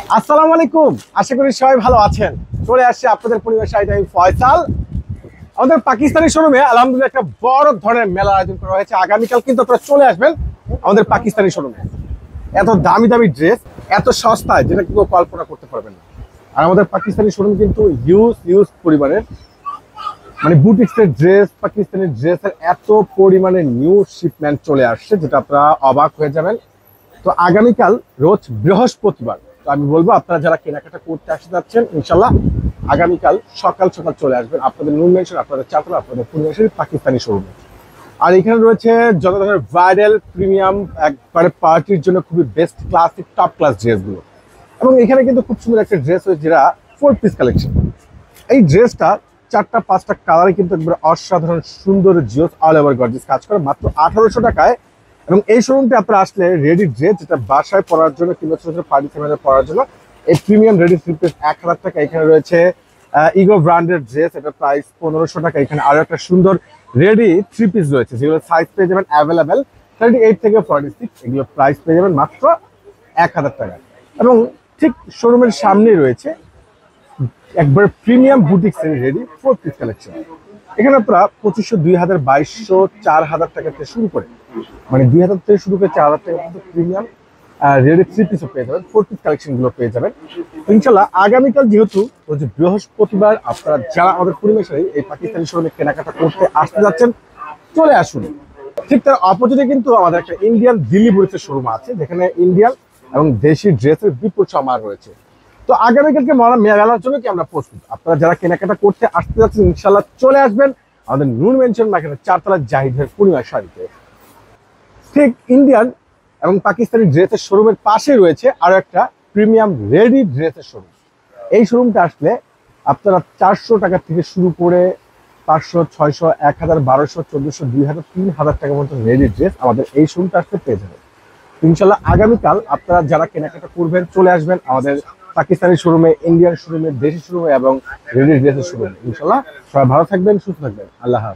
আসসালামু আলাইকুম, আশা করি সবাই ভালো আছেন। চলে আসছে আপনাদের পরিবার সাথে আমি ফয়সাল। আমাদের পাকিস্তানি শোরুমে আলহামদুলিল্লাহ একটা বড় ধরনের মেলা আয়োজন করা হয়েছে। আগামীকাল কিন্তু আপনারা চলে আসবেন আমাদের পাকিস্তানি শোরুমে। এত দামি দামি ড্রেস, এত সস্তায় যেটা কেউ কল্পনা করতে পারবেন না। আর আমাদের পাকিস্তানি শোরুম কিন্তু হিউজ পরিমাণের মানে বুটিক্সের ড্রেস, পাকিস্তানি ড্রেসের এত পরিমাণে নিউ শিপমেন্ট চলে আসছে যেটা আপনারা অবাক হয়ে যাবেন। তো আগামীকাল রোজ বৃহস্পতিবার, তো আমি বলবো আপনারা যারা কেনাকাটা করতে আসতে যাচ্ছেন ইনশাল্লাহ আগামীকাল সকাল সকাল চলে আসবেন আপনাদের নুন মেনশন, আপনাদের চাকরা, আপনাদের পরিবেশের পাকিস্তানি শোরুমে। আর এখানে রয়েছে যত ধরনের ব্রাইডাল প্রিমিয়াম একবারে পার্টির জন্য খুবই বেস্ট ক্লাসিক টপ ক্লাস ড্রেসগুলো। এবং এখানে কিন্তু খুব সুন্দর একটা ড্রেস হয়েছে যেটা 4 পিস কালেকশন। এই ড্রেসটা 4টা 5টা কালারে কিন্তু একবার অসাধারণ সুন্দর জিওস অল ওভার গর্জিয়াস কাজ করে মাত্র 1800 টাকায়। এবং এই শোরুমটা আপনারা আসলে রেডি ড্রেস যেটা বাসায় পরার জন্য কিংবা ছোট ছোট পার্টি সেমিনারে পরার জন্য এই প্রিমিয়াম রেডি থ্রি পিস 1000 টাকা। এখানে রয়েছে ইগো ব্র্যান্ডের ড্রেস, এটা প্রাইস 1500 টাকা। এখানে আরো একটা সুন্দর রেডি থ্রি পিস রয়েছে যেগুলো সাইজ পেয়ে যাবেন অ্যাভেলেবেল 38 থেকে 46, এগুলো প্রাইস পেয়ে যাবেন মাত্র 1000 টাকা। এবং ঠিক শোরুমের সামনেই রয়েছে একবার premium boutique ready 4 piece collection. এখানে আপনারা 2500, 2000, 2200, 4000 টাকা থেকে শুরু করে মানে 2000 থেকে শুরু করে 4000 টাকা পর্যন্ত প্রিমিয়াম রেডি থ্রি পিসও পেয়ে যাবেন, 4 পিস কালেকশন গুলো পেয়ে যাবেন ইনশাল্লাহ। আগামীকাল যেহেতু হচ্ছে বৃহস্পতিবার, আপনারা যারা আমাদের পরিবেশে এই পাকিস্তানি শোরুমে কেনাকাটা করতে আসতে যাচ্ছেন চলে আসুন। ঠিক তার অপোজিটে কিন্তু আমাদের একটা ইন্ডিয়ান দিল্লি বুটিক্সের শোরুম আছে যেখানে ইন্ডিয়ান এবং দেশি ড্রেসের বিপুল সমার রয়েছে। তো আগামীকালকে মেলার জন্য কি আমরা প্রস্তুত। আপনারা যারা কেনাকাটা করতে আসতে যাচ্ছেন ইনশাল্লাহ চলে আসবেন আমাদের নুন মেনশন মার্কেটের 4তলা জাহিদ ভাইয়ের পূর্ণিমা শাড়িতে। ঠিক ইন্ডিয়ান এবং পাকিস্তানি ড্রেসের শোরুমের পাশে রয়েছে আরো একটা প্রিমিয়াম রেডি ড্রেসের শোরুম। এই শোরুমটা আসলে আপনারা 400 টাকা থেকে শুরু করে 500, 600, 1000, 1200, 1400, 2000, 3000 টাকার মতো রেডি ড্রেস আমাদের এই শোরুমটা আসলে পেয়ে যাবেন ইনশাল্লাহ। আগামীকাল আপনারা যারা কেনাকাটা করবেন চলে আসবেন আমাদের পাকিস্তানি শোরুমে, ইন্ডিয়ান শোরুমে, দেশি শোরুমে এবং রেডি ড্রেসের শোরুমে ইনশাল্লাহ। সবাই ভালো থাকবেন, সুস্থ থাকবেন, আল্লাহ হাফেজ।